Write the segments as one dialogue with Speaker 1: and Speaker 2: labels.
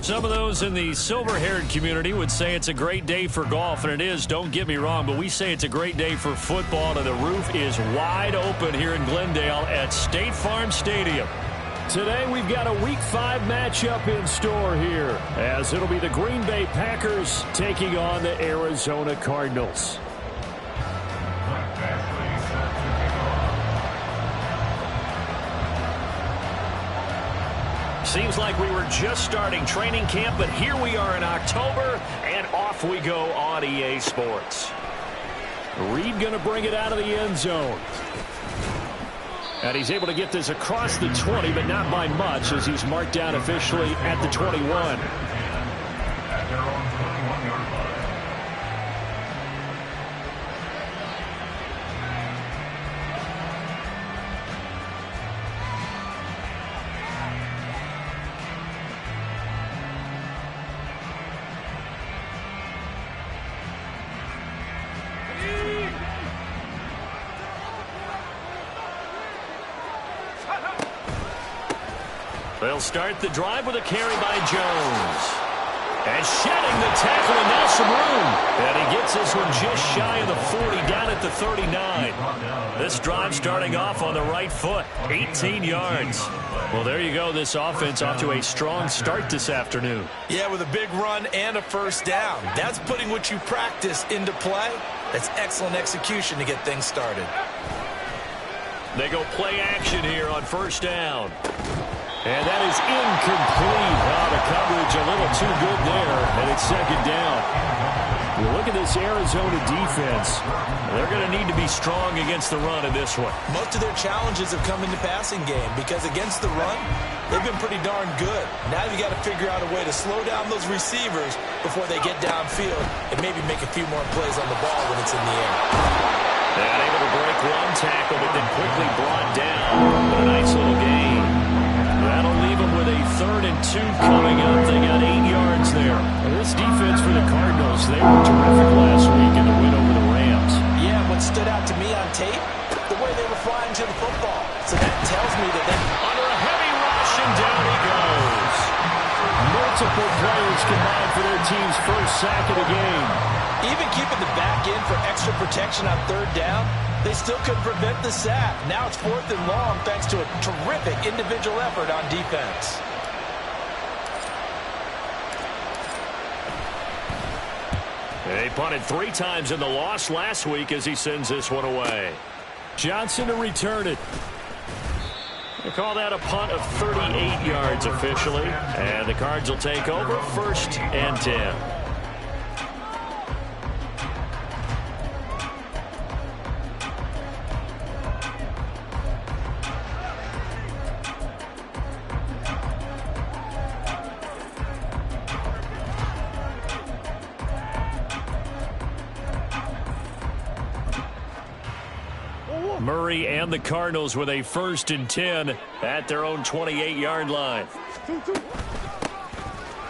Speaker 1: Some of those in the silver-haired community would say it's a great day for golf, and it is, don't get me wrong, but we say it's a great day for football, and the roof is wide open here in Glendale at State Farm Stadium.
Speaker 2: Today we've got a Week 5 matchup in store here, as it'll be the Green Bay Packers taking on the Arizona Cardinals.
Speaker 1: Seems like we were just starting training camp, but here we are in October, and off we go on EA Sports.
Speaker 2: Reed going to bring it out of the end zone. And he's able to get this across the 20, but not by much, as he's marked down officially at the 21.
Speaker 1: They'll start the drive with a carry by Jones. And shedding the tackle, and now some room. And he gets this one just shy of the 40, down at the 39. This drive starting off on the right foot, 18 yards. Well, there you go. This offense off to a strong start this afternoon.
Speaker 3: Yeah, with a big run and a first down. That's putting what you practice into play. That's excellent execution to get things started.
Speaker 1: They go play action here on first down. And that is incomplete. The coverage a little too good there, and it's second down.
Speaker 2: You look at this Arizona defense.
Speaker 1: They're going to need to be strong against the run in this one.
Speaker 3: Most of their challenges have come in the passing game because against the run, they've been pretty darn good. Now you got to figure out a way to slow down those receivers before they get downfield and maybe make a few more plays on the ball when it's in the air.
Speaker 1: And able to break one tackle, but then quickly brought down. But a nice little gain. That'll leave them with a 3rd and 2 coming up. They got 8 yards there.
Speaker 2: And this defense for the Cardinals, they were terrific last week in the win over the Rams.
Speaker 3: Yeah, what stood out to me on tape, the way they were flying to the football. So that tells me that
Speaker 1: under a heavy rush, and down he goes.
Speaker 2: Multiple players combined for their team's first sack of the game.
Speaker 3: Even keeping the back in for extra protection on 3rd down, they still couldn't prevent the sack. Now it's 4th and long thanks to a terrific individual effort on defense.
Speaker 1: They punted 3 times in the loss last week as he sends this one away.
Speaker 2: Johnson to return it.
Speaker 1: They call that a punt of 38 yards officially. And the Cards will take over 1st and 10. Murray and the Cardinals with a 1st and 10 at their own 28-yard line.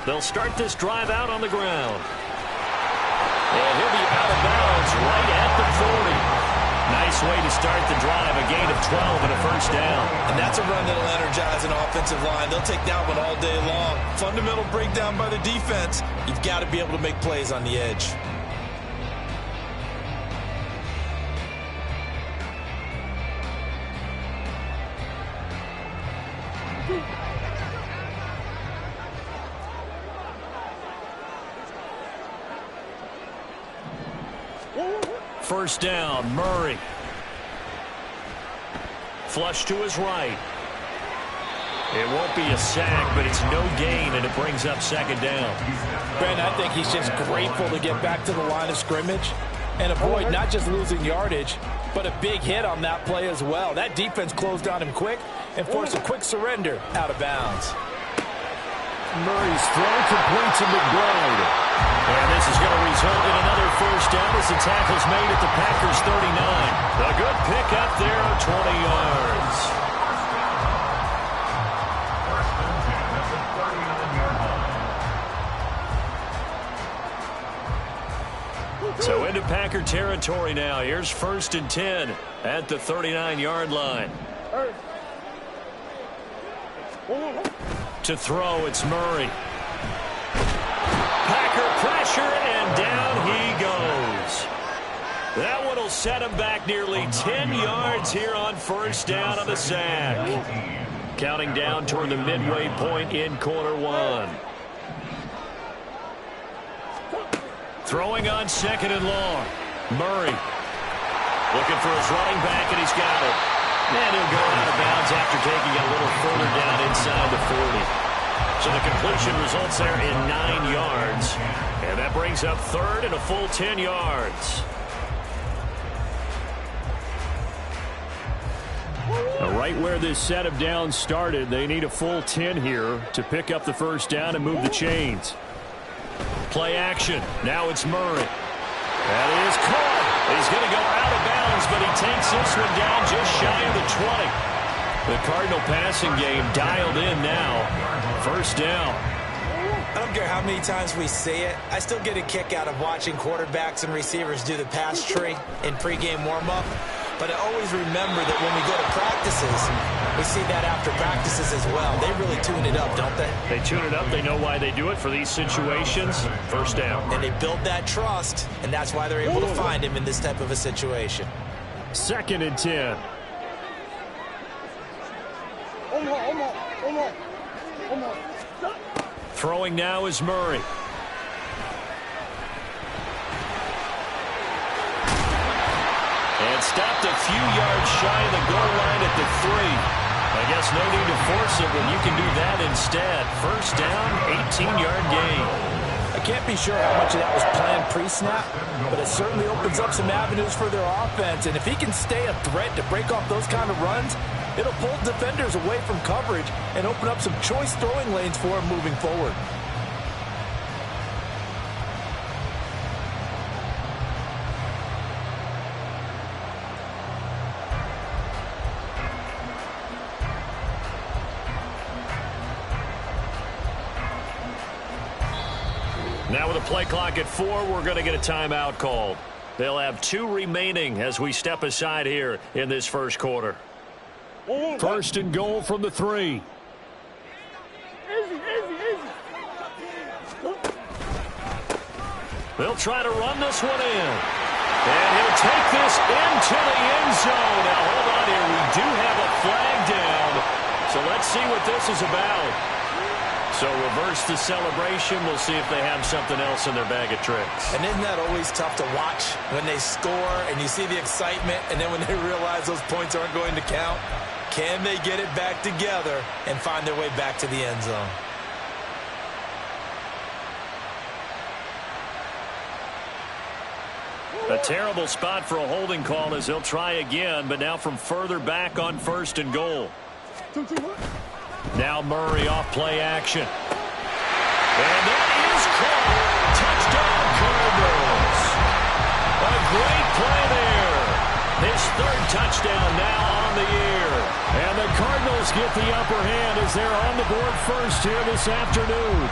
Speaker 1: They'll start this drive out on the ground. And he'll be out of bounds right at the 40. Nice way to start the drive, a gain of 12 and a first down.
Speaker 3: And that's a run that'll energize an offensive line. They'll take that one all day long. Fundamental breakdown by the defense. You've got to be able to make plays on the edge.
Speaker 1: First down, Murray. Flush to his right. It won't be a sack, but it's no gain, and it brings up second down.
Speaker 3: Ben, I think he's just grateful to get back to the line of scrimmage and avoid not just losing yardage, but a big hit on that play as well. That defense closed on him quick and forced a quick surrender out of bounds.
Speaker 2: Murray's throw complete to McBride.
Speaker 1: And this is going to result in another first down as the tackle's made at the Packers' 39. A good pick up there of 20 yards. So into Packer territory now. Here's 1st and 10 at the 39-yard line. To throw, it's Murray. set him back nearly 10 yards here on first down on the sack. Counting down toward the midway point in quarter one. Throwing on second and long. Murray looking for his running back, and he's got it. And he'll go out of bounds after taking it a little further down inside the 40. So the completion results there in 9 yards. And that brings up third and a full 10 yards.
Speaker 2: Right where this set of downs started, they need a full 10 here to pick up the first down and move the chains.
Speaker 1: Play action. Now it's Murray. That is caught. He's going to go out of bounds, but he takes this one down just shy of the 20. The Cardinal passing game dialed in now. First down.
Speaker 3: I don't care how many times we say it, I still get a kick out of watching quarterbacks and receivers do the pass tree in pregame warm-up. But I always remember that when we go to practices, we see that after practices as well. They really tune it up, don't they?
Speaker 1: They tune it up. They know why they do it for these situations. First down.
Speaker 3: And they build that trust, and that's why they're able to find him in this type of a situation.
Speaker 2: Second and 10.
Speaker 1: Throwing now is Murray. And stopped a few yards shy of the goal line at the 3. I guess no need to force it when you can do that instead. First down, 18-yard gain.
Speaker 3: I can't be sure how much of that was planned pre-snap, but it certainly opens up some avenues for their offense. And if he can stay a threat to break off those kind of runs, it'll pull defenders away from coverage and open up some choice throwing lanes for him moving forward.
Speaker 1: Now with a play clock at 4, we're going to get a timeout called. They'll have 2 remaining as we step aside here in this first quarter.
Speaker 2: First and goal from the 3.
Speaker 1: They'll try to run this one in. And he'll take this into the end zone. Now hold on here. We do have a flag down. So let's see what this is about. So reverse the celebration. We'll see if they have something else in their bag of tricks.
Speaker 3: And isn't that always tough to watch when they score and you see the excitement, and then when they realize those points aren't going to count? Can they get it back together and find their way back to the end zone?
Speaker 1: A terrible spot for a holding call as they'll try again, but now from further back on first and goal. Now Murray off play action. And that is caught. Touchdown Cardinals. A great play there. His 3rd touchdown now on the year.
Speaker 2: And the Cardinals get the upper hand as they're on the board first here this afternoon.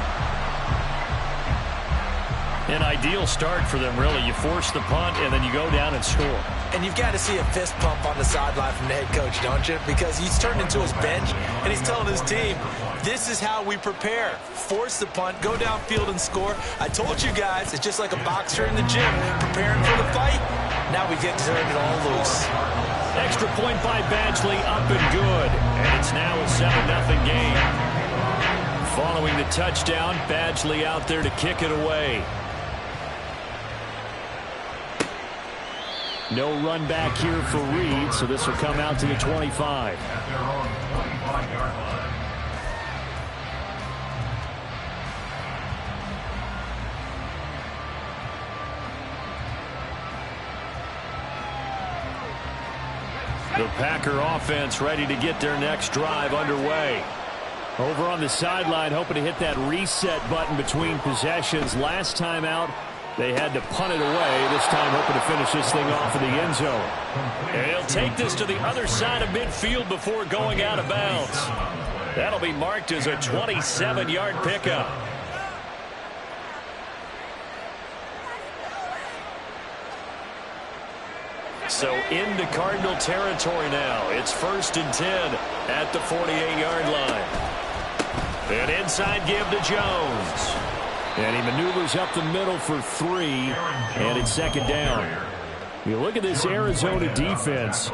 Speaker 1: An ideal start for them, really. You force the punt, and then you go down and score.
Speaker 3: And you've got to see a fist pump on the sideline from the head coach, don't you? Because he's turned into his bench, and he's telling his team, this is how we prepare. Force the punt, go downfield and score. I told you guys, it's just like a boxer in the gym, preparing for the fight. Now we get to turn it all loose.
Speaker 1: Extra point by Badgley, up and good. And it's now a 7-0 game. Following the touchdown, Badgley out there to kick it away.
Speaker 2: No run back here for Reed, so this will come out to the 25.
Speaker 1: The Packer offense ready to get their next drive underway.
Speaker 2: Over on the sideline, hoping to hit that reset button between possessions. Last time out, they had to punt it away. This time hoping to finish this thing off in the end zone.
Speaker 1: And he'll take this to the other side of midfield before going out of bounds. That'll be marked as a 27-yard pickup. So into Cardinal territory now. It's 1st and 10 at the 48-yard line. An inside give to Jones.
Speaker 2: And he maneuvers up the middle for 3, and it's 2nd down. You look at this Arizona defense.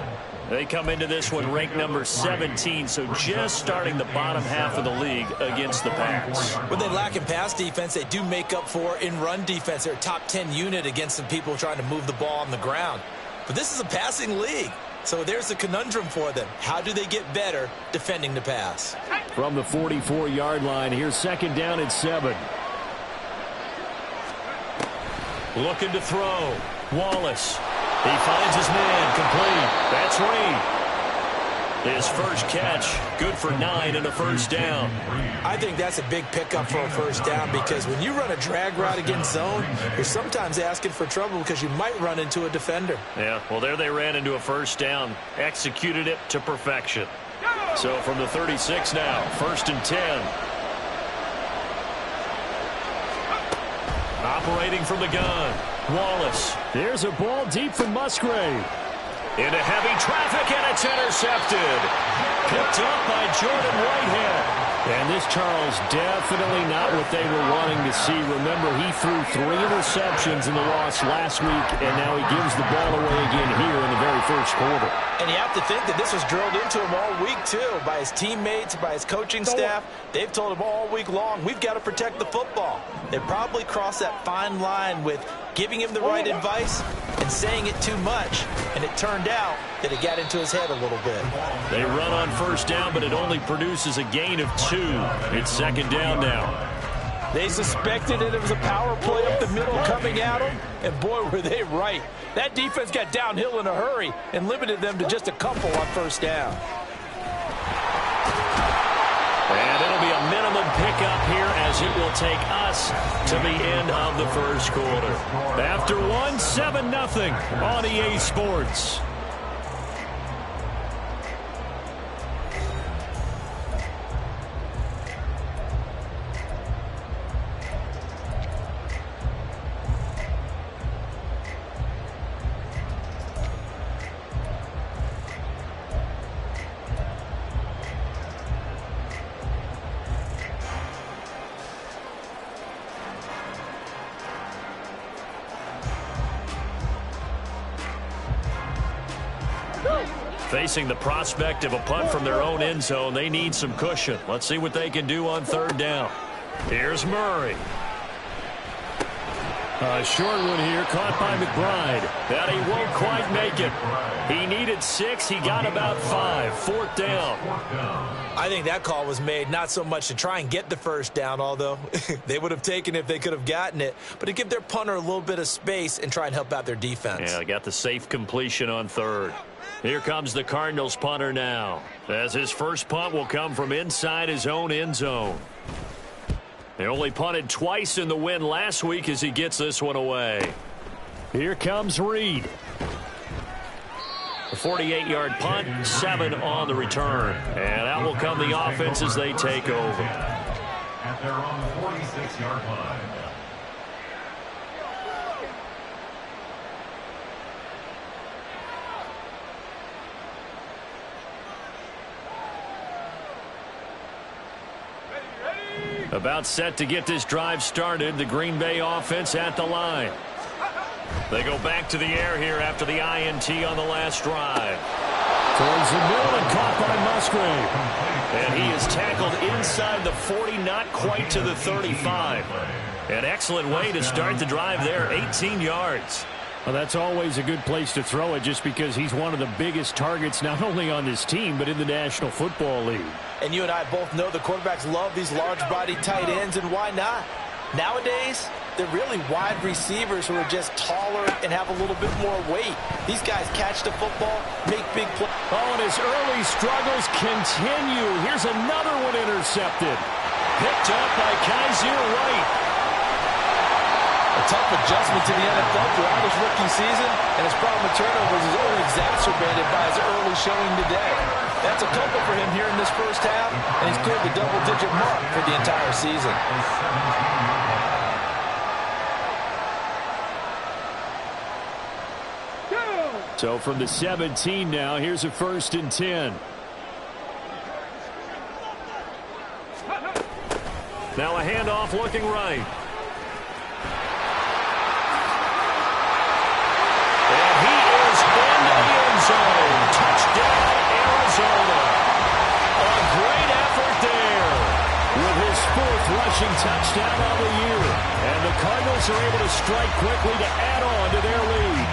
Speaker 1: They come into this one ranked number 17, so just starting the bottom half of the league against the pass.
Speaker 3: When they lack in pass defense, they do make up for in run defense. They're a top 10 unit against some people trying to move the ball on the ground. But this is a passing league, so there's a conundrum for them. How do they get better defending the pass?
Speaker 2: From the 44-yard line, here's second down and 7.
Speaker 1: Looking to throw. Wallace. He finds his man, complete. That's Reed. His first catch, good for 9 and a first down.
Speaker 3: I think that's a big pickup for a first down because when you run a drag route against zone, you're sometimes asking for trouble because you might run into a defender.
Speaker 1: Yeah, well, there they ran into a first down, executed it to perfection. So from the 36 now, first and 10. Operating from the gun. Wallace.
Speaker 2: There's a ball deep from Musgrave.
Speaker 1: Into heavy traffic, and it's intercepted. Picked up by Jordan Whitehead.
Speaker 2: And this, Charles, definitely not what they were wanting to see. Remember, he threw 3 interceptions in the loss last week, and now he gives the ball away again here in the very first quarter.
Speaker 3: And you have to think that this was drilled into him all week, too, by his teammates, by his coaching staff. They've told him all week long, we've got to protect the football. They probably crossed that fine line with giving him the right advice and saying it too much, and it turned out that it got into his head a little bit.
Speaker 1: They run on first down, but it only produces a gain of 2. It's second down now.
Speaker 3: They suspected it was a power play up the middle coming at them, and boy, were they right. That defense got downhill in a hurry and limited them to just a couple on first down.
Speaker 1: And it'll be a minimum pickup here as it will take us to the end of the first quarter.
Speaker 2: After 1, 7-0 on EA Sports.
Speaker 1: Facing the prospect of a punt from their own end zone, they need some cushion. Let's see what they can do on third down. Here's Murray.
Speaker 2: A short one here, caught by McBride.
Speaker 1: That he won't quite make it. He needed 6. He got about 5. Fourth down.
Speaker 3: I think that call was made not so much to try and get the first down, although they would have taken it if they could have gotten it, but to give their punter a little bit of space and try and help out their defense.
Speaker 1: Yeah, they got the safe completion on third. Here comes the Cardinals punter now, as his first punt will come from inside his own end zone. They only punted twice in the win last week as he gets this one away.
Speaker 2: Here comes Reed.
Speaker 1: A 48-yard punt, 7 on the return. And out will come the offense as they take over.
Speaker 4: And they're on the 46-yard line.
Speaker 1: About set to get this drive started. The Green Bay offense at the line. They go back to the air here after the INT on the last drive.
Speaker 2: Towards the middle and caught by Musgrave.
Speaker 1: And he is tackled inside the 40, not quite to the 35. An excellent way to start the drive there, 18 yards.
Speaker 2: Well, that's always a good place to throw it just because he's one of the biggest targets not only on this team but in the National Football League.
Speaker 3: And you and I both know the quarterbacks love these large-bodied tight ends, and why not? Nowadays, they're really wide receivers who are just taller and have a little bit more weight. These guys catch the football, make big plays.
Speaker 2: Oh, and his early struggles continue. Here's another one intercepted.
Speaker 1: Picked up by Kaiser White.
Speaker 3: A tough adjustment to the NFL throughout his rookie season, and his problem with turnovers is only exacerbated by his early showing today. That's a couple for him here in this first half, and he's cleared the double-digit mark for the entire season.
Speaker 2: So from the 17 now, here's a first and 10.
Speaker 1: Now a handoff looking right. And he
Speaker 2: rushing touchdown on the year. And the Cardinals are able to strike quickly to add on to their lead.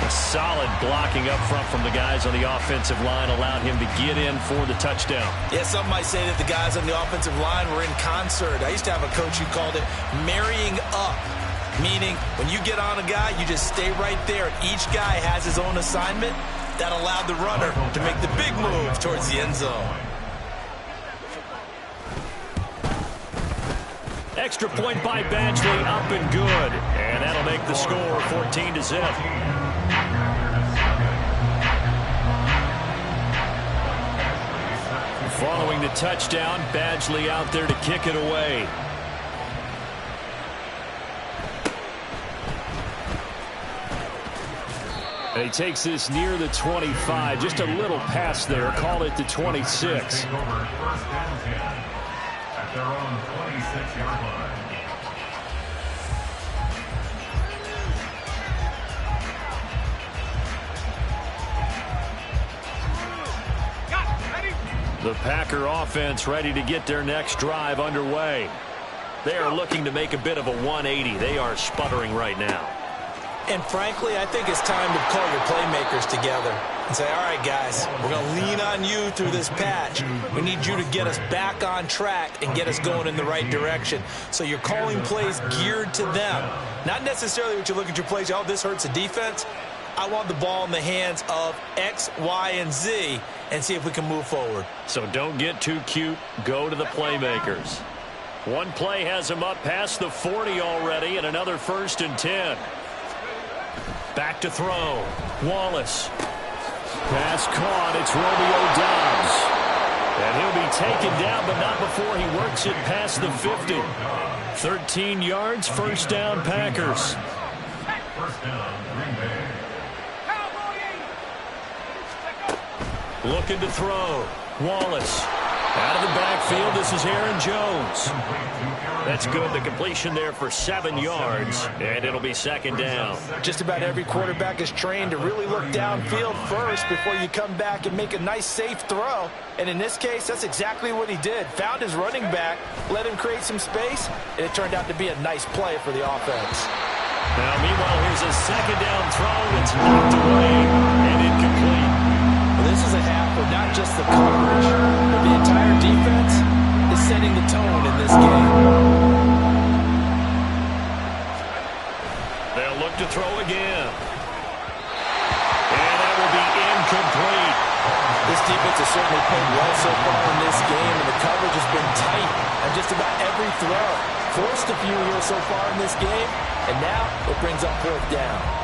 Speaker 1: A solid blocking up front from the guys on the offensive line allowed him to get in for the touchdown.
Speaker 3: Yeah, some might say that the guys on the offensive line were in concert. I used to have a coach who called it marrying up, meaning when you get on a guy, you just stay right there. Each guy has his own assignment. That allowed the runner to make the big move towards the end zone.
Speaker 2: Extra point by Badgley, up and good. And that'll make the score 14-0. Following the touchdown, Badgley out there to kick it away. And he takes this near the 25. Just a little pass there. Call it the 26.
Speaker 4: Take over first down 10 at their own 26-yard line.
Speaker 2: The Packer offense ready to get their next drive underway. They are looking to make a bit of a 180. They are sputtering right now.
Speaker 3: And frankly, I think it's time to call your playmakers together and say, all right, guys, we're going to lean on you through this patch. We need you to get us back on track and get us going in the right direction. So you're calling plays geared to them. Not necessarily what you look at your plays, oh, this hurts the defense. I want the ball in the hands of X, Y, and Z and see if we can move forward.
Speaker 2: So don't get too cute. Go to the playmakers. One play has him up past the 40 already, and another 1st and 10. Back to throw. Wallace. Pass caught. It's Romeo Doubs. And he'll be taken down, but not before he works it past the 50. 13 yards, 1st down, Packers.
Speaker 4: First down, Green Bay.
Speaker 2: Looking to throw. Wallace. Out of the backfield, this is Aaron Jones. That's good. The completion there for 7 yards, and it'll be 2nd down.
Speaker 3: Just about every quarterback is trained to really look downfield first before you come back and make a nice, safe throw. And in this case, that's exactly what he did. Found his running back, let him create some space, and it turned out to be a nice play for the offense.
Speaker 2: Now, meanwhile, here's a 2nd down throw. It's knocked away and incomplete.
Speaker 3: Well, this is a half of not just the coverage, but the entire defense is setting the tone in this game.
Speaker 2: They'll look to throw again. And that will be incomplete.
Speaker 3: This defense has certainly played well so far in this game, and the coverage has been tight on just about every throw. Forced a few here so far in this game, and now it brings up 4th down.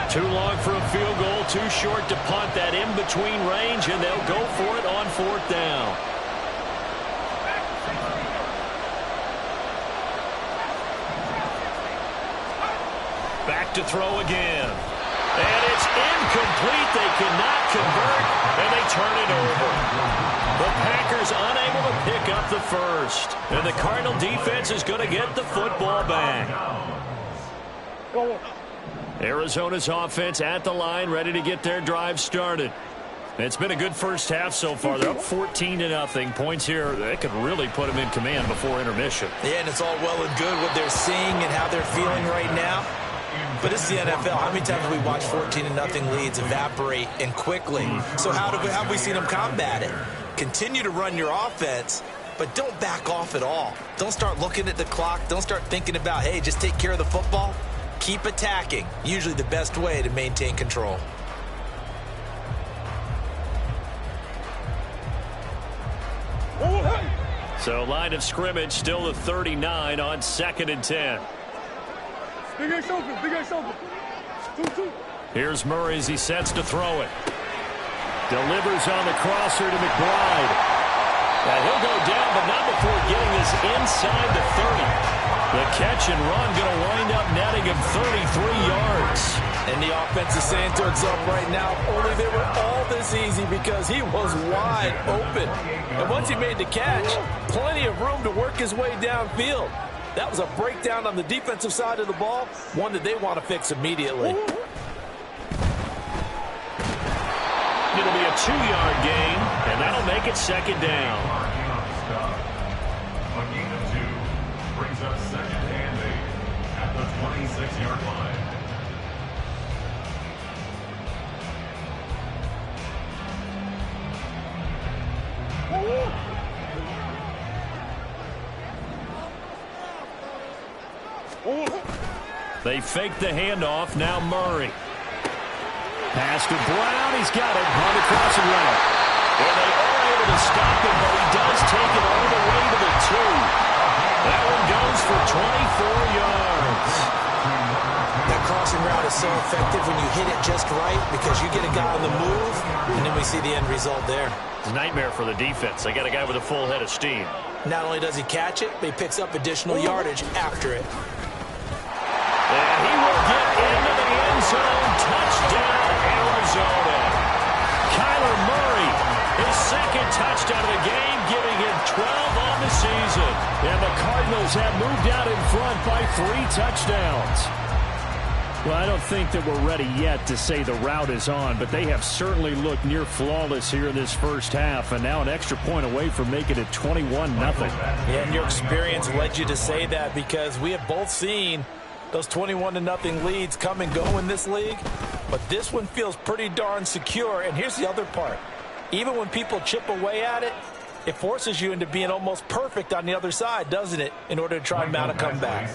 Speaker 2: Too long for a field goal, too short to punt. That in-between range, and they'll go for it on 4th down. Back to throw again. And it's incomplete. They cannot convert, and they turn it over. The Packers unable to pick up the 1st. And the Cardinal defense is going to get the football back. Arizona's offense at the line, ready to get their drive started. It's been a good first half so far. They're up 14-0. Points here, they could really put them in command before intermission.
Speaker 3: Yeah, and it's all well and good what they're seeing and how they're feeling right now. But it's the NFL. How many times have we watched 14-0 leads evaporate and quickly? So how have we seen them combat it? Continue to run your offense, but don't back off at all. Don't start looking at the clock. Don't start thinking about, hey, just take care of the football. Keep attacking. Usually the best way to maintain control.
Speaker 2: So line of scrimmage still the 39 on 2nd and 10.
Speaker 5: Big X open, Big X open. 2-2.
Speaker 2: Here's Murray as he sets to throw it. Delivers on the crosser to McBride. And he'll go down, but not before getting this inside the 30. The catch and run going to wind up netting him 33 yards.
Speaker 3: And the offense is saying to itself right now, only they were all this easy because he was wide open. And once he made the catch, plenty of room to work his way downfield. That was a breakdown on the defensive side of the ball, one that they want to fix immediately.
Speaker 2: It'll be a 2-yard gain, and that'll make it second down.
Speaker 4: A gain of 2 brings up second and 8 at the 26-yard line.
Speaker 2: They fake the handoff. Now Murray. Pass to Brown. He's got it on the crossing route. And they are able to stop him, but he does take it all the way to the 2. That one goes for 24 yards.
Speaker 3: That crossing route is so effective when you hit it just right because you get a guy on the move, and then we see the end result there.
Speaker 2: It's a nightmare for the defense. They got a guy with a full head of steam.
Speaker 3: Not only does he catch it, but he picks up additional yardage after it.
Speaker 2: And he will get into the end zone. Touchdown, Arizona. Kyler Murray, his second touchdown of the game, giving him 12 on the season. And the Cardinals have moved out in front by 3 touchdowns.
Speaker 1: Well, I don't think that we're ready yet to say the route is on, but they have certainly looked near flawless here in this first half, and now an extra point away from making it 21-0.
Speaker 3: Yeah, and your experience led you to say that because we have both seen those 21-0 leads come and go in this league, but this one feels pretty darn secure. And here's the other part. Even when people chip away at it, it forces you into being almost perfect on the other side, doesn't it, in order to try and mount a comeback.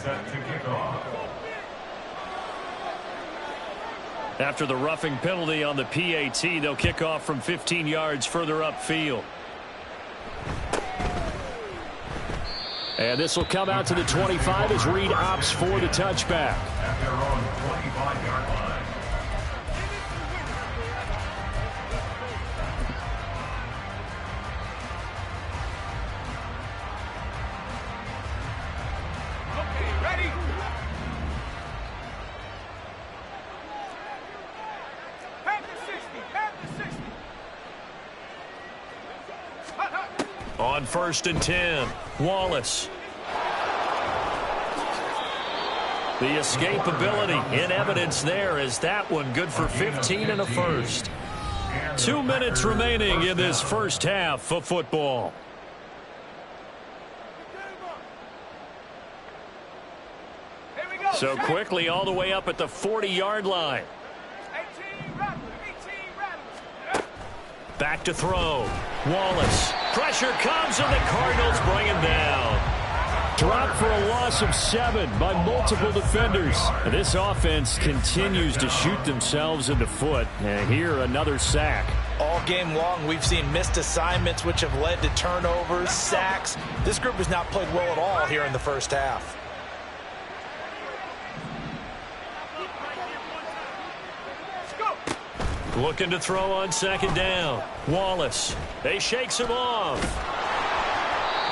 Speaker 2: After the roughing penalty on the PAT, they'll kick off from 15 yards further upfield.
Speaker 1: And this will come out to the 25 as Reed opts for the touchback.
Speaker 4: At their own 25-yard line.
Speaker 5: Okay, ready? Half the 60, half the 60. Hut, hut.
Speaker 2: On 1st and 10, Wallace. The escapability in evidence there is that one good for 15 and a first. 2 minutes remaining in this first half of football.
Speaker 5: Here we go.
Speaker 2: So quickly all the way up at the 40-yard line.
Speaker 5: 18 rattle, 18 rattle.
Speaker 2: Back to throw. Wallace. Pressure comes and the Cardinals bring him down.
Speaker 1: Dropped for a loss of 7 by multiple defenders. And this offense continues to shoot themselves in the foot. And here another sack.
Speaker 3: All game long, we've seen missed assignments, which have led to turnovers, sacks. This group has not played well at all here in the first half.
Speaker 2: Looking to throw on 2nd down. Wallace. They shakes him off.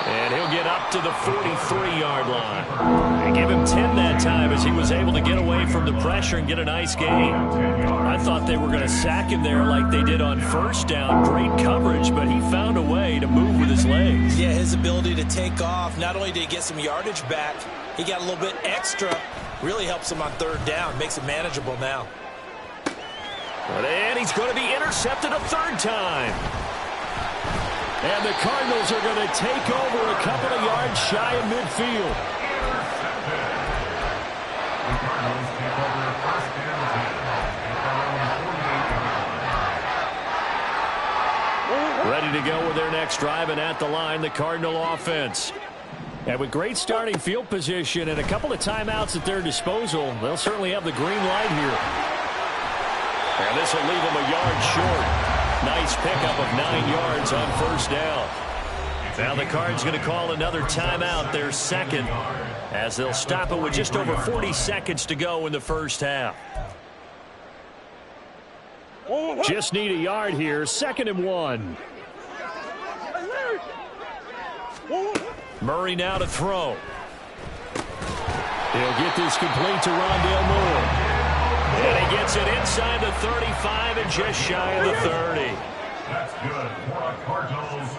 Speaker 2: And he'll get up to the 43-yard line. They give him 10 that time as he was able to get away from the pressure and get a nice gain. I thought they were going to sack him there like they did on 1st down. Great coverage, but he found a way to move with his legs.
Speaker 3: Yeah, his ability to take off, not only did he get some yardage back, he got a little bit extra. Really helps him on 3rd down, makes it manageable now.
Speaker 2: And he's going to be intercepted a 3rd time.
Speaker 1: And the Cardinals are going to take over a couple of yards shy of midfield.
Speaker 4: The Cardinals take over 1st and 10 at their own 48-yard line.
Speaker 2: Ready to go with their next drive, and at the line, the Cardinal offense.
Speaker 1: And with great starting field position and a couple of timeouts at their disposal, they'll certainly have the green light here.
Speaker 2: And this will leave them a yard short. Nice pickup of 9 yards on 1st down. Now the Cards going to call another timeout, their 2nd, as they'll stop it with just over 40 seconds to go in the first half.
Speaker 1: Just need a yard here, 2nd and 1.
Speaker 2: Murray now to throw. He'll get this complete to Rondale Moore. And he gets it inside the 35 and just shy of the 30.
Speaker 4: That's good for the Cardinals.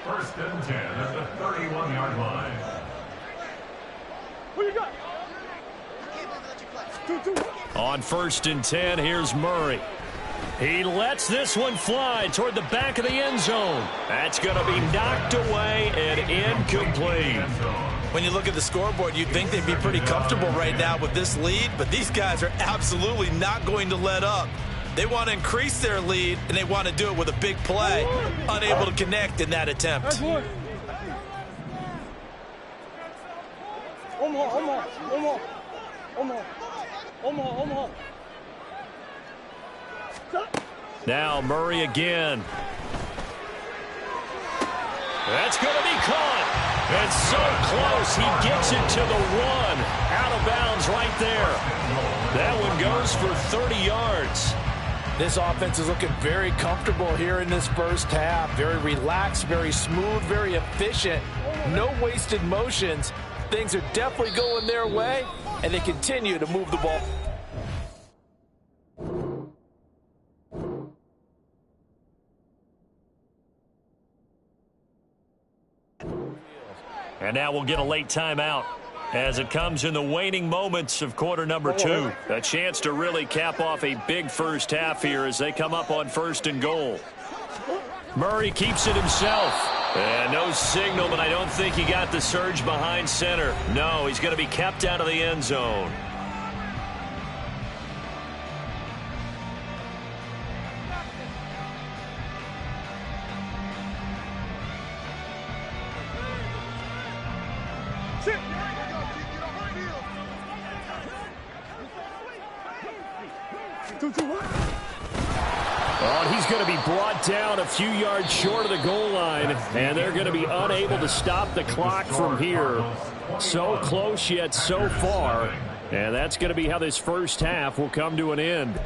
Speaker 4: First and 10 at the 31-yard line.
Speaker 5: Who you got? Two.
Speaker 2: On first and 10, here's Murray. He lets this one fly toward the back of the end zone. That's going to be knocked away and incomplete.
Speaker 3: When you look at the scoreboard, you'd think they'd be pretty comfortable right now with this lead, but these guys are absolutely not going to let up. They want to increase their lead, and they want to do it with a big play. Unable to connect in that attempt.
Speaker 5: That's one. Omaha.
Speaker 2: Now Murray again. That's going to be caught. And so close, he gets it to the 1. Out of bounds right there. That one goes for 30 yards.
Speaker 3: This offense is looking very comfortable here in this first half. Very relaxed, very smooth, very efficient. No wasted motions. Things are definitely going their way, and they continue to move the ball.
Speaker 2: And now we'll get a late timeout as it comes in the waning moments of quarter number 2. A chance to really cap off a big first half here as they come up on first and goal. Murray keeps it himself. And no signal, but I don't think he got the surge behind center. No, he's going to be kept out of the end zone. Oh, he's going to be brought down a few yards short of the goal line, and they're going to be unable to stop the clock from here. So close yet so far, and that's going to be how this first half will come to an end.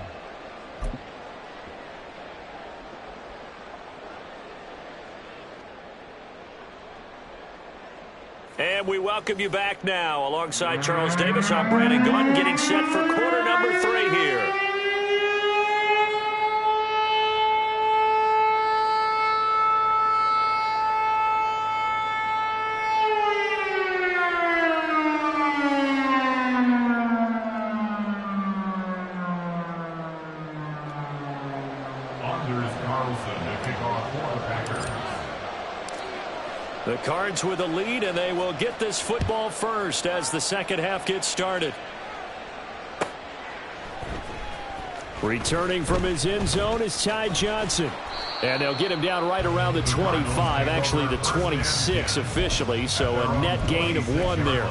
Speaker 2: And we welcome you back now. Alongside Charles Davis, I'm Brandon Gaudin, getting set for quarter number 3 here. The Cards with a lead, and they will get this football first as the second half gets started. Returning from his end zone is Ty Johnson. And they'll get him down right around the 25, actually the 26 officially, so a net gain of 1 there.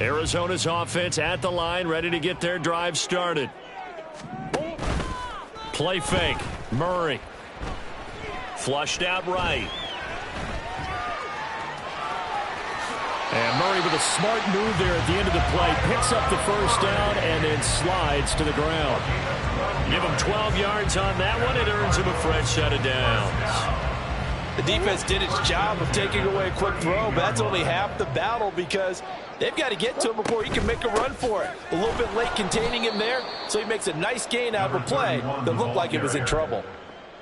Speaker 2: Arizona's offense at the line, ready to get their drive started. Play fake. Murray. Flushed out right. And Murray with a smart move there at the end of the play. Picks up the first down and then slides to the ground. Give him 12 yards on that one. It earns him a fresh set of downs.
Speaker 3: The defense did its job of taking away a quick throw, but that's only half the battle because they've got to get to him before he can make a run for it. A little bit late containing him there, so he makes a nice gain out of a play that looked like it was in trouble.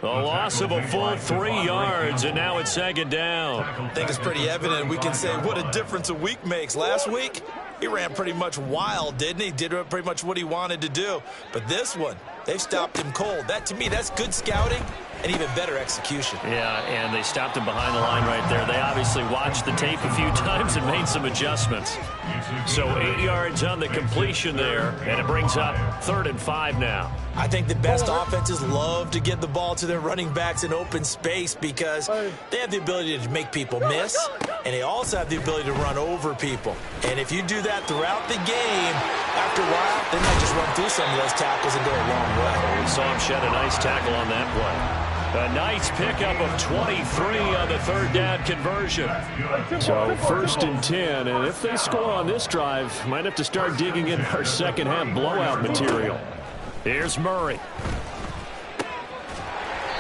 Speaker 2: A loss of a full 3 yards, and now it's second down.
Speaker 3: I think it's pretty evident. We can say what a difference a week makes. Last week, he ran pretty much wild, didn't he? Did pretty much what he wanted to do. But this one, they've stopped him cold. That, to me, that's good scouting and even better execution.
Speaker 2: Yeah, and they stopped him behind the line right there. They obviously watched the tape a few times and made some adjustments. So 8 yards on the completion there, and it brings up 3rd and 5 now.
Speaker 3: I think the best offenses love to get the ball to their running backs in open space because they have the ability to make people miss, and they also have the ability to run over people. And if you do that throughout the game, after a while, they might just run through some of those tackles and go a long way.
Speaker 2: We saw him shed a nice tackle on that play. A nice pickup of 23 on the third down conversion. So 1st and 10, and if they score on this drive, might have to start digging in our second half blowout material. Here's Murray.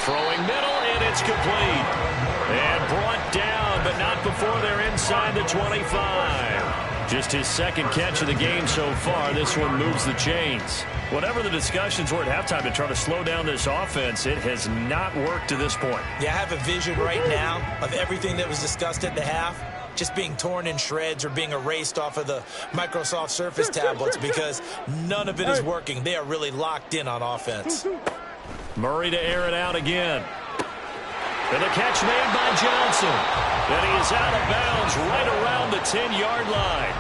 Speaker 2: Throwing middle, and it's complete. And brought down, but not before they're inside the 25. Just his second catch of the game so far. This one moves the chains. Whatever the discussions were at halftime to try to slow down this offense, it has not worked to this point.
Speaker 3: Yeah, I have a vision right now of everything that was discussed at the half just being torn in shreds or being erased off of the Microsoft Surface tablets because none of it is working. They are really locked in on offense.
Speaker 2: Murray to air it out again. And the catch made by Johnson. And he is out of bounds right around the 10-yard line.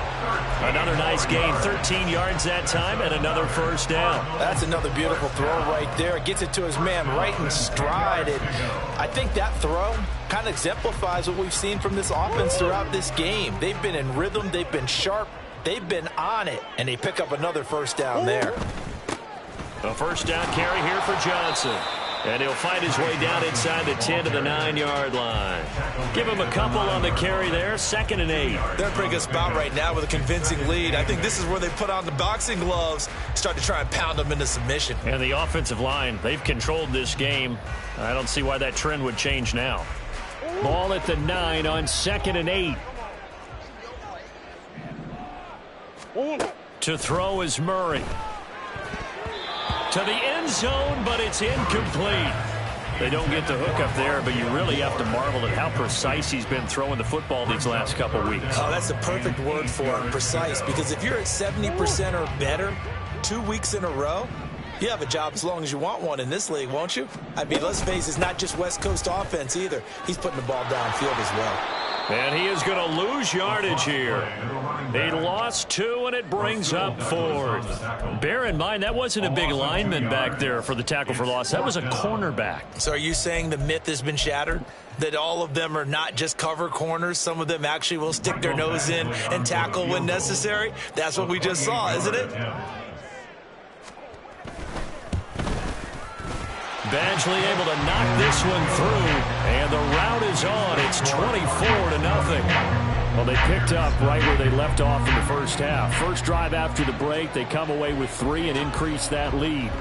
Speaker 2: Another nice gain, 13 yards that time, and another first down.
Speaker 3: That's another beautiful throw right there. Gets it to his man right in stride. And I think that throw kind of exemplifies what we've seen from this offense throughout this game. They've been in rhythm. They've been sharp. They've been on it. And they pick up another first down there.
Speaker 2: A first down carry here for Johnson. And he'll fight his way down inside the 10 to the 9-yard line. Give him a couple on the carry there. 2nd and 8.
Speaker 3: They're in a pretty good spot right now with a convincing lead. I think this is where they put on the boxing gloves, start to try and pound them into submission.
Speaker 2: And the offensive line, they've controlled this game. I don't see why that trend would change now. Ball at the 9 on 2nd and 8. To throw is Murray. To the end zone, but it's incomplete. They don't get the hook up there, but you really have to marvel at how precise he's been throwing the football these last couple weeks.
Speaker 3: Oh, that's the perfect word for it, precise, because if you're at 70% or better 2 weeks in a row, you have a job as long as you want one in this league, won't you? I mean, let's face it, it's not just West Coast offense either. He's putting the ball downfield as well.
Speaker 2: And he is going to lose yardage here. He lost 2, and it brings up 4th. Bear in mind, that wasn't a big lineman back there for the tackle for loss. That was a cornerback.
Speaker 3: So are you saying the myth has been shattered? That all of them are not just cover corners? Some of them actually will stick their nose in and tackle when necessary? That's what we just saw, isn't it?
Speaker 2: Badgley able to knock this one through, and the route is on. It's 24-0. Well, they picked up right where they left off in the first half. First drive after the break, they come away with 3 and increase that lead.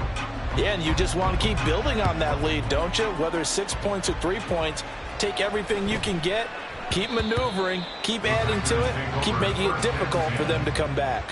Speaker 3: Yeah, and you just want to keep building on that lead, don't you? Whether it's 6 points or 3 points, take everything you can get, keep maneuvering, keep adding to it, keep making it difficult for them to come back.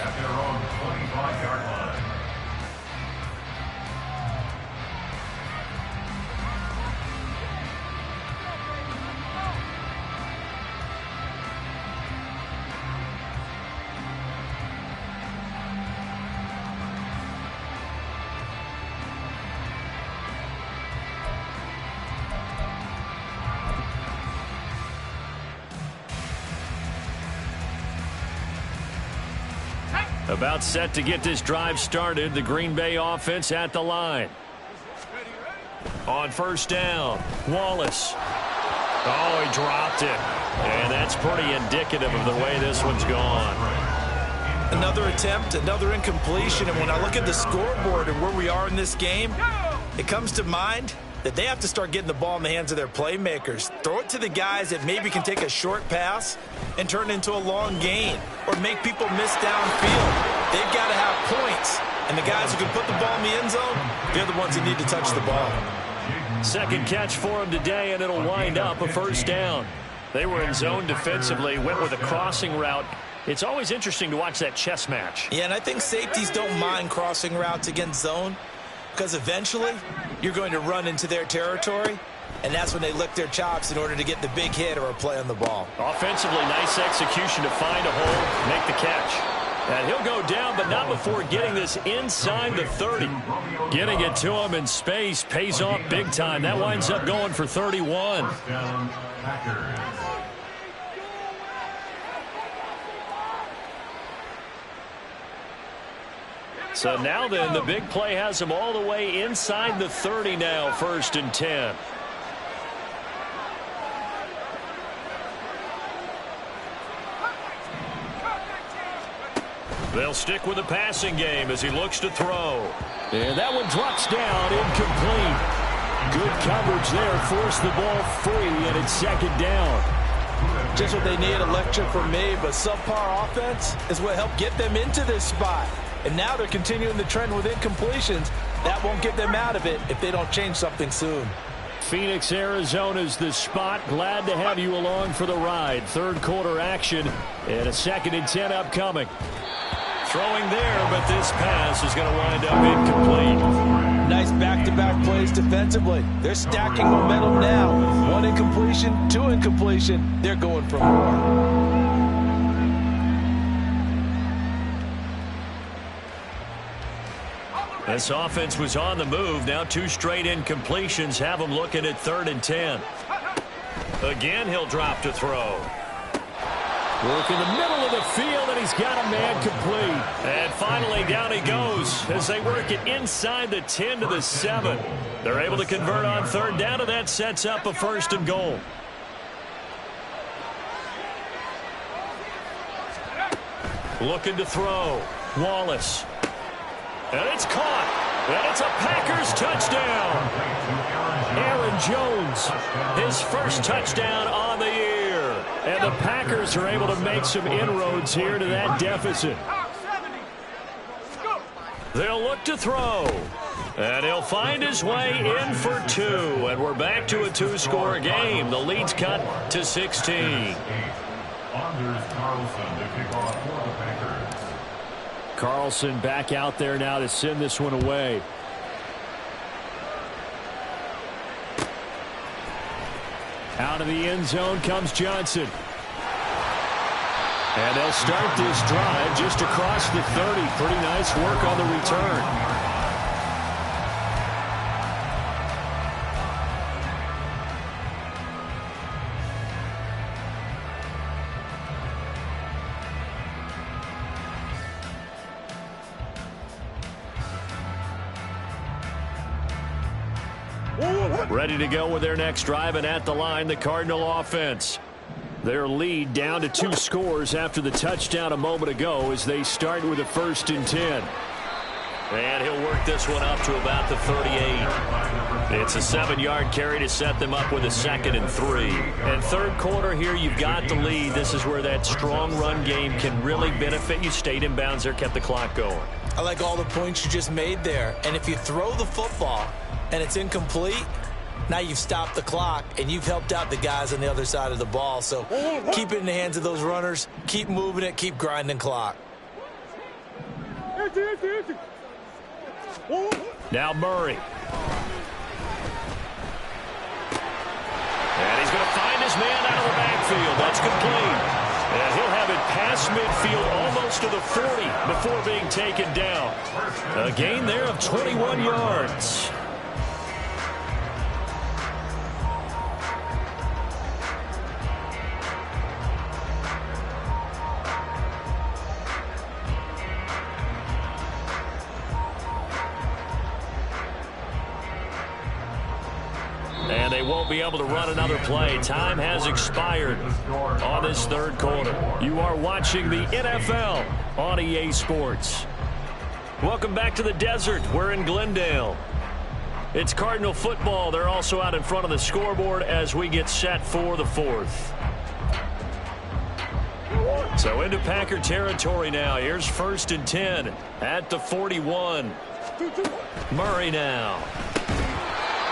Speaker 2: About set to get this drive started. The Green Bay offense at the line. On first down, Wallace. Oh, he dropped it. And that's pretty indicative of the way this one's gone.
Speaker 3: Another attempt, another incompletion. And when I look at the scoreboard and where we are in this game, it comes to mind that they have to start getting the ball in the hands of their playmakers. Throw it to the guys that maybe can take a short pass and turn it into a long gain or make people miss downfield. They've got to have points. And the guys who can put the ball in the end zone, they're the ones that need to touch the ball.
Speaker 2: Second catch for him today, and it'll wind up a first down. They were in zone defensively, went with a crossing route. It's always interesting to watch that chess match.
Speaker 3: Yeah, and I think safeties don't mind crossing routes against zone because eventually you're going to run into their territory, and that's when they lick their chops in order to get the big hit or a play on the ball.
Speaker 2: Offensively, nice execution to find a hole, make the catch. And he'll go down, but not before getting this inside the 30. Getting it to him in space pays off big time. That winds up going for 31. So now then, the big play has him all the way inside the 30 now, 1st and 10. They'll stick with the passing game as he looks to throw. And that one drops down, incomplete. Good coverage there. Forced the ball free, and it's second down.
Speaker 3: Just what they need, a lecture from me, but subpar offense is what helped get them into this spot. And now they're continuing the trend with incompletions. That won't get them out of it if they don't change something soon.
Speaker 2: Phoenix, Arizona's the spot. Glad to have you along for the ride. Third quarter action and a 2nd and 10 upcoming. Throwing there, but this pass is going to wind up incomplete.
Speaker 3: Nice back-to-back plays defensively. They're stacking momentum now. 1 incompletion, 2 incompletion. They're going for more.
Speaker 2: This offense was on the move. Now 2 straight incompletions have them looking at 3rd and 10. Again, he'll drop to throw. Work in the middle of the field, and he's got a man complete. And finally, down he goes as they work it inside the 10 to the 7. They're able to convert on 3rd down, and that sets up a 1st and goal. Looking to throw. Wallace. And it's caught. And it's a Packers touchdown. Aaron Jones, his first touchdown on the year. And the Packers are able to make some inroads here to that deficit. They'll look to throw. And he'll find his way in for 2. And we're back to a 2-score game. The lead's cut to 16.
Speaker 4: Anders Carlson to kick off for the Packers.
Speaker 2: Carlson back out there now to send this one away. Out of the end zone comes Johnson. And they'll start this drive just across the 30. Pretty nice work on the return. Ready to go with their next drive, and at the line, the Cardinal offense. Their lead down to 2 scores after the touchdown a moment ago as they start with a 1st and 10. And he'll work this one up to about the 38. It's a 7-yard carry to set them up with a 2nd and 3. And third quarter here, you've got the lead. This is where that strong run game can really benefit you. Stayed in bounds there, kept the clock going.
Speaker 3: I like all the points you just made there. And if you throw the football and it's incomplete, now you've stopped the clock, and you've helped out the guys on the other side of the ball. So keep it in the hands of those runners. Keep moving it. Keep grinding clock.
Speaker 2: Now Murray. And he's going to find his man out of the backfield. That's complete. And he'll have it past midfield almost to the 40 before being taken down. A gain there of 21 yards. And they won't be able to run another play. Time has expired on this third quarter. You are watching the NFL on EA Sports. Welcome back to the desert. We're in Glendale. It's Cardinal football. They're also out in front of the scoreboard as we get set for the 4th. So into Packer territory now. Here's 1st and 10 at the 41. Murray now.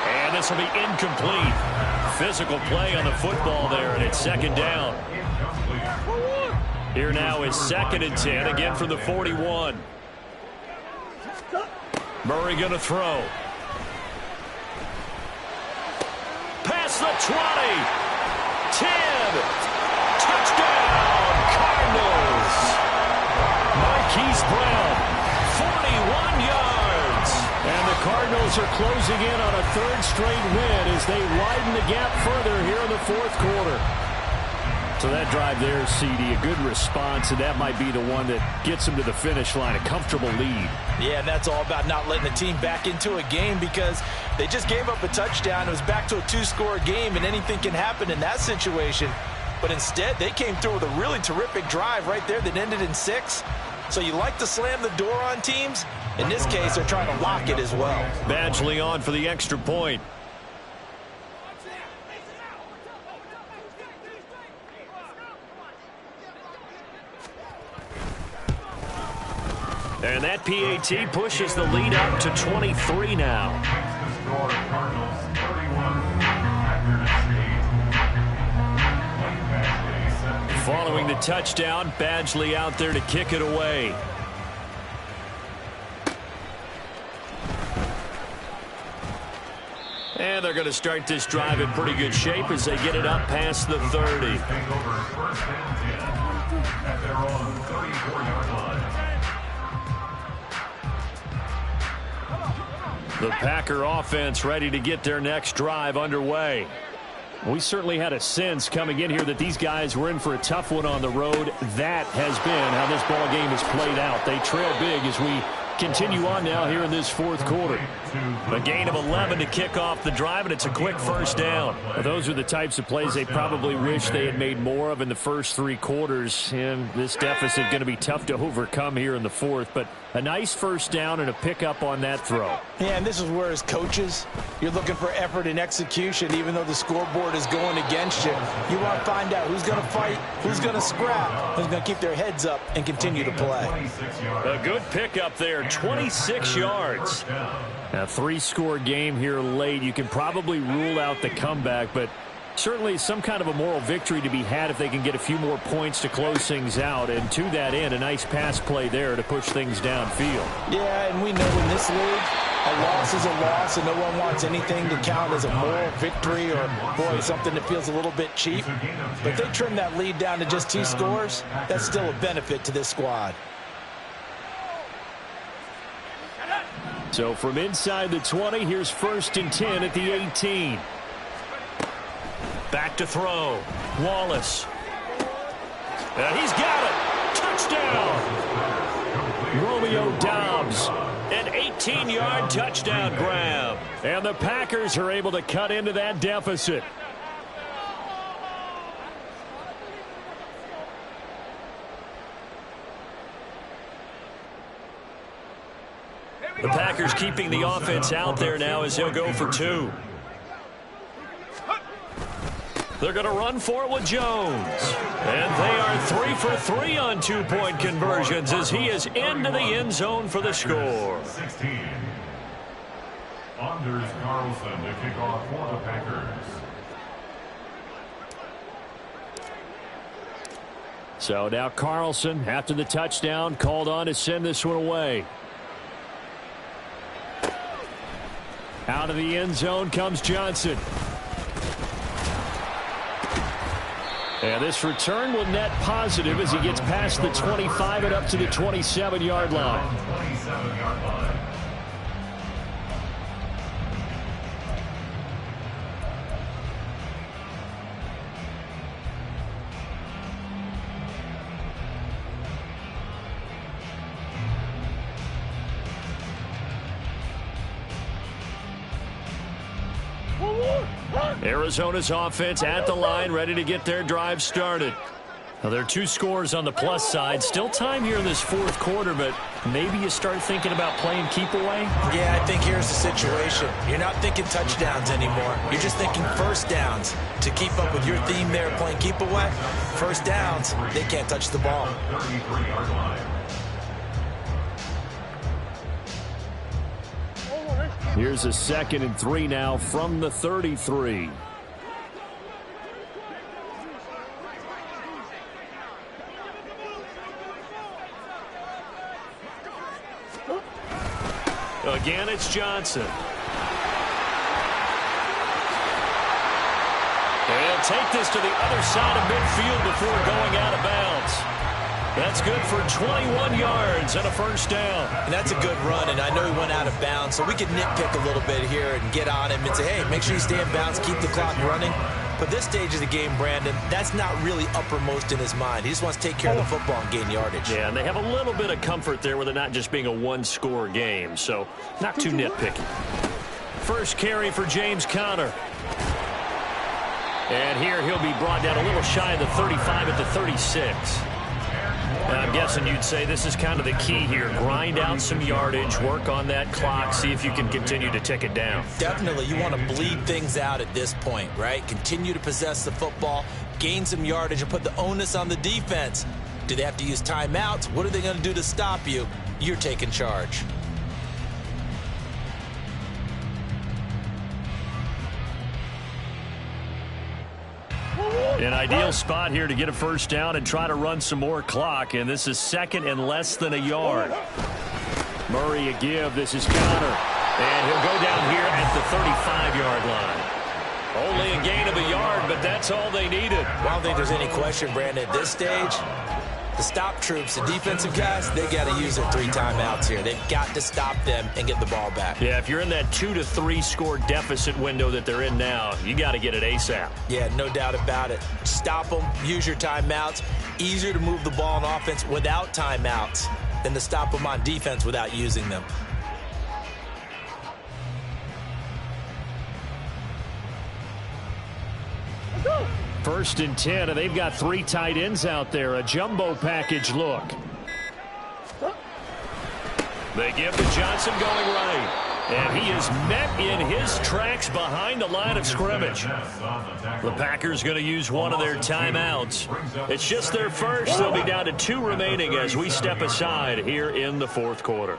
Speaker 2: And this will be incomplete. Physical play on the football there, and it's 2nd down. Here now is 2nd and 10, again from the 41. Murray going to throw. Past the 20. 10. Touchdown, Cardinals. Marquise Brown, 41 yards. And the Cardinals are closing in on a 3rd straight win as they widen the gap further here in the 4th quarter. So that drive there, CD, a good response, and that might be the one that gets them to the finish line, a comfortable lead.
Speaker 3: Yeah, and that's all about not letting the team back into a game because they just gave up a touchdown. It was back to a 2-score game, and anything can happen in that situation. But instead, they came through with a really terrific drive right there that ended in 6. So you like to slam the door on teams. In this case, they're trying to lock it as well.
Speaker 2: Badgley on for the extra point. And that PAT pushes the lead up to 23 now. Following the touchdown, Badgley out there to kick it away. And they're going to start this drive in pretty good shape as they get it up past the 30. The Packer offense ready to get their next drive underway. We certainly had a sense coming in here that these guys were in for a tough one on the road. That has been how this ball game has played out. They trail big as we continue on now here in this fourth quarter. A gain of 11 to kick off the drive, and it's a quick first down. Well, those are the types of plays they probably wish they had made more of in the first three quarters. And this deficit going to be tough to overcome here in the fourth. But a nice first down and a pickup on that throw.
Speaker 3: Yeah, and this is where as coaches, you're looking for effort and execution. Even though the scoreboard is going against you, you want to find out who's going to fight, who's going to scrap, who's going to keep their heads up and continue to play.
Speaker 2: A good pickup there, 26 yards. A three-score game here late. You can probably rule out the comeback, but certainly some kind of a moral victory to be had if they can get a few more points to close things out. And to that end, a nice pass play there to push things downfield.
Speaker 3: Yeah, and we know in this league, a loss is a loss, and no one wants anything to count as a moral victory or, boy, something that feels a little bit cheap. But if they trim that lead down to just 2 scores, that's still a benefit to this squad.
Speaker 2: So from inside the 20, here's 1st and 10 at the 18. Back to throw. Wallace. And he's got it. Touchdown. Romeo Doubs. An 18-yard touchdown grab. And the Packers are able to cut into that deficit. The Packers keeping the offense out there now as they'll go for 2. They're going to run for it with Jones. And they are 3 for 3 on 2-point conversions as he is into the end zone for the score.
Speaker 4: 16. Anders Carlson to kick off for the Packers.
Speaker 2: So now Carlson, after the touchdown, called on to send this one away. Out of the end zone comes Johnson. And this return will net positive as he gets past the 25 and up to the 27-yard line.
Speaker 4: 27-yard line.
Speaker 2: Arizona's offense at the line, ready to get their drive started. Now, there are 2 scores on the plus side. Still time here in this fourth quarter, but maybe you start thinking about playing keep away?
Speaker 3: Yeah, I think here's the situation. You're not thinking touchdowns anymore. You're just thinking first downs. To keep up with your theme there, playing keep away, first downs, they can't touch the ball.
Speaker 4: 33-yard line.
Speaker 2: Here's a 2nd and 3 now from the 33. Again, it's Johnson. And take this to the other side of midfield before going out of bounds. That's good for 21 yards and a first down.
Speaker 3: And that's a good run, and I know he went out of bounds, so we could nitpick a little bit here and get on him and say, hey, make sure you stay in bounds, keep the clock running. But this stage of the game, Brandon, that's not really uppermost in his mind. He just wants to take care of the football and gain yardage.
Speaker 2: Yeah, and they have a little bit of comfort there with it not just being a 1-score game, so not too nitpicky. First carry for James Conner. And here he'll be brought down a little shy of the 35 at the 36. I'm guessing you'd say this is kind of the key here. Grind out some yardage, work on that clock, see if you can continue to tick it down.
Speaker 3: Definitely. You want to bleed things out at this point, right? Continue to possess the football, gain some yardage, and put the onus on the defense. Do they have to use timeouts? What are they going to do to stop you? you're taking charge.
Speaker 2: An ideal spot here to get a first down and try to run some more clock, and this is second and less than a yard. Murray a give. This is Connor, and he'll go down here at the 35-yard line. Only a gain of a yard, but that's all they needed.
Speaker 3: Well, I don't think there's any question, Brandon, at this stage, the stop troops, the defensive guys, they got to use their 3 timeouts here. They've got to stop them and get the ball back.
Speaker 2: Yeah, if you're in that 2 to 3 score deficit window that they're in now, you got to get it ASAP.
Speaker 3: Yeah, no doubt about it. Stop them, use your timeouts. Easier to move the ball on offense without timeouts than to stop them on defense without using them.
Speaker 2: First and 10, and they've got 3 tight ends out there. A jumbo package look. They give to Johnson going right. And he is met in his tracks behind the line of scrimmage. The Packers going to use one of their timeouts. It's just their first. They'll be down to 2 remaining as we step aside here in the fourth quarter.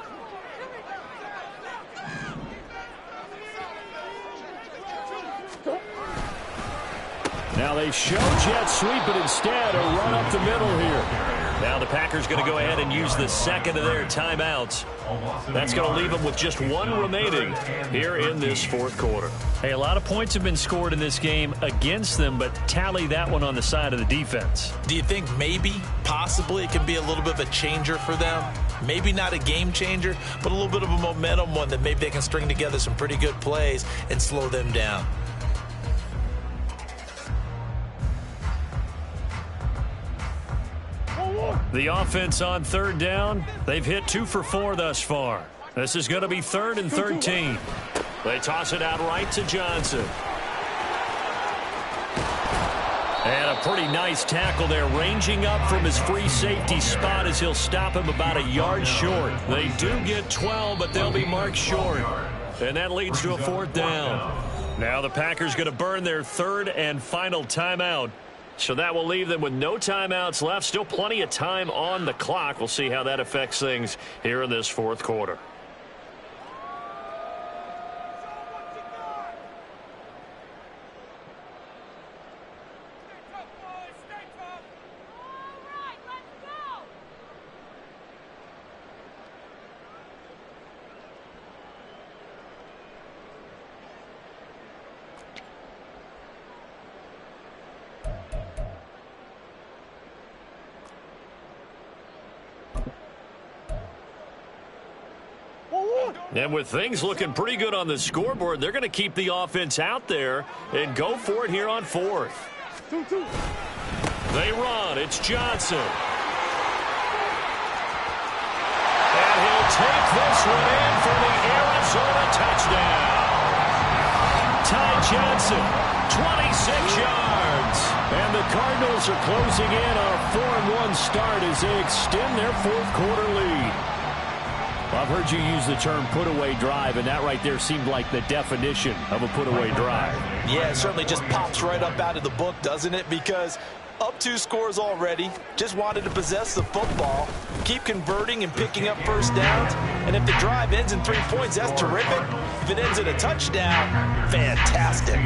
Speaker 2: Now they show jet sweep, but instead a run up the middle here. Now the Packers going to go ahead and use the second of their timeouts. That's going to leave them with just 1 remaining here in this fourth quarter. Hey, a lot of points have been scored in this game against them, but tally that one on the side of the defense.
Speaker 3: Do you think maybe, possibly, it could be a little bit of a changer for them? Maybe not a game changer, but a little bit of a momentum one that maybe they can string together some pretty good plays and slow them down.
Speaker 2: The offense on third down, they've hit 2 for 4 thus far. This is going to be 3rd and 13. They toss it out right to Johnson. And a pretty nice tackle there, ranging up from his free safety spot as he'll stop him about a yard short. They do get 12, but they'll be marked short. And that leads to a 4th down. Now the Packers going to burn their 3rd and final timeout. So that will leave them with no timeouts left. Still plenty of time on the clock. We'll see how that affects things here in this fourth quarter. And with things looking pretty good on the scoreboard, they're going to keep the offense out there and go for it here on 4th. They run. It's Johnson. And he'll take this one in for the Arizona touchdown. Ty Johnson, 26 yards. And the Cardinals are closing in on a 4-1 start as they extend their fourth quarter lead. I've heard you use the term put-away drive, and that right there seemed like the definition of a put-away drive.
Speaker 3: Yeah, it certainly just pops right up out of the book, doesn't it? Because up 2 scores already, just wanted to possess the football, keep converting and picking up first downs, and if the drive ends in 3 points, that's terrific. If it ends in a touchdown, fantastic.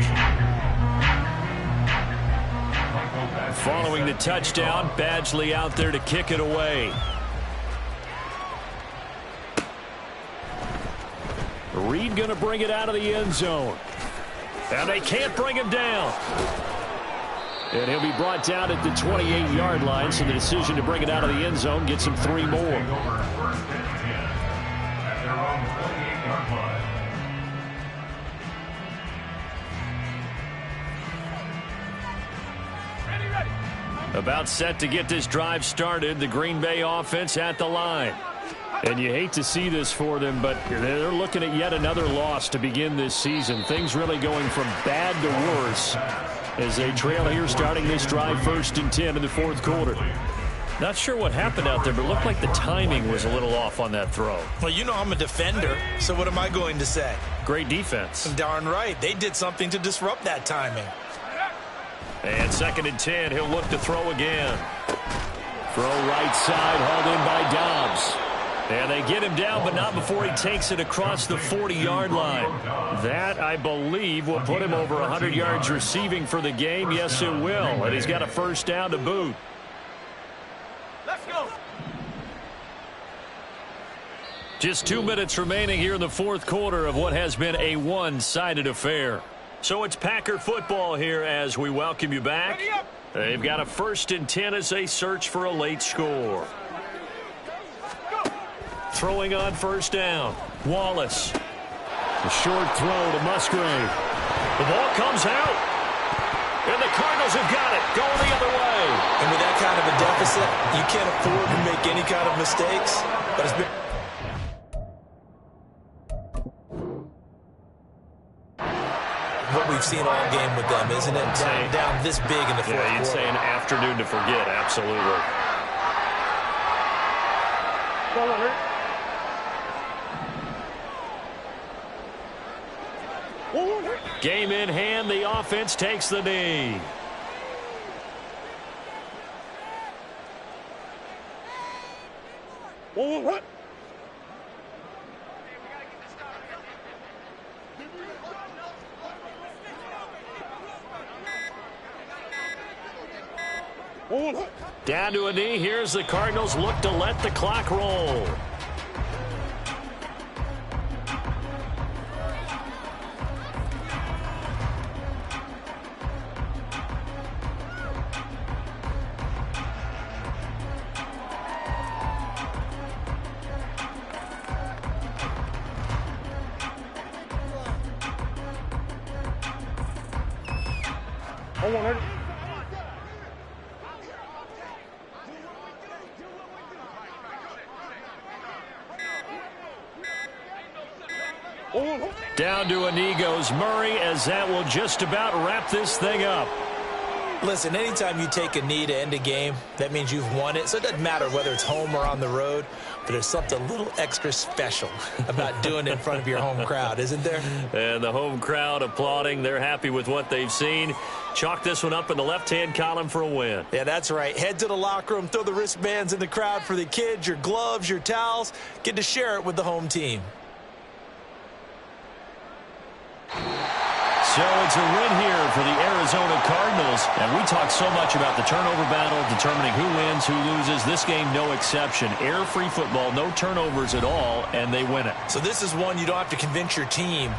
Speaker 2: Following the touchdown, Badgley out there to kick it away. Reed going to bring it out of the end zone. And they can't bring him down. And he'll be brought down at the 28-yard line, so the decision to bring it out of the end zone gets him 3 more. About set to get this drive started, the Green Bay offense at the line. And you hate to see this for them, but they're looking at yet another loss to begin this season. Things really going from bad to worse as they trail here starting this drive 1st and 10 in the fourth quarter. Not sure what happened out there, but it looked like the timing was a little off on that throw.
Speaker 3: Well, you know I'm a defender, so what am I going to say?
Speaker 2: Great defense.
Speaker 3: Darn right. They did something to disrupt that timing.
Speaker 2: And 2nd and 10, he'll look to throw again. Throw right side, hauled in by Dobbs. And they get him down, but not before he takes it across the 40-yard line. That, I believe, will put him over 100 yards receiving for the game. Yes, it will. And he's got a first down to boot.
Speaker 5: Let's go.
Speaker 2: Just 2 minutes remaining here in the fourth quarter of what has been a one-sided affair. So it's Packer football here as we welcome you back. They've got a 1st and 10 as they search for a late score. Throwing on first down. Wallace. A short throw to Musgrave. The ball comes out. And the Cardinals have got it. Going the other way.
Speaker 3: And with that kind of a deficit, you can't afford to make any kind of mistakes. But it's been... what we've seen all game with them, isn't it? Down this big in the fourth quarter.
Speaker 2: You'd say an afternoon to forget. Absolutely. Game in hand, the offense takes the knee. Down to a knee. Here's the Cardinals look to let the clock roll. Down to a knee goes Murray, as that will just about wrap this thing up.
Speaker 3: Listen, anytime you take a knee to end a game, that means you've won it. So it doesn't matter whether it's home or on the road, but there's something a little extra special about doing it in front of your home crowd, isn't there?
Speaker 2: And the home crowd applauding. They're happy with what they've seen. Chalk this one up in the left-hand column for a win.
Speaker 3: Yeah, that's right. Head to the locker room, throw the wristbands in the crowd for the kids, your gloves, your towels. Get to share it with the home team.
Speaker 2: So it's a win here for the Arizona Cardinals. And we talk so much about the turnover battle, determining who wins, who loses. This game, no exception. Error-free football, no turnovers at all, and they win it.
Speaker 3: So this is one you don't have to convince your team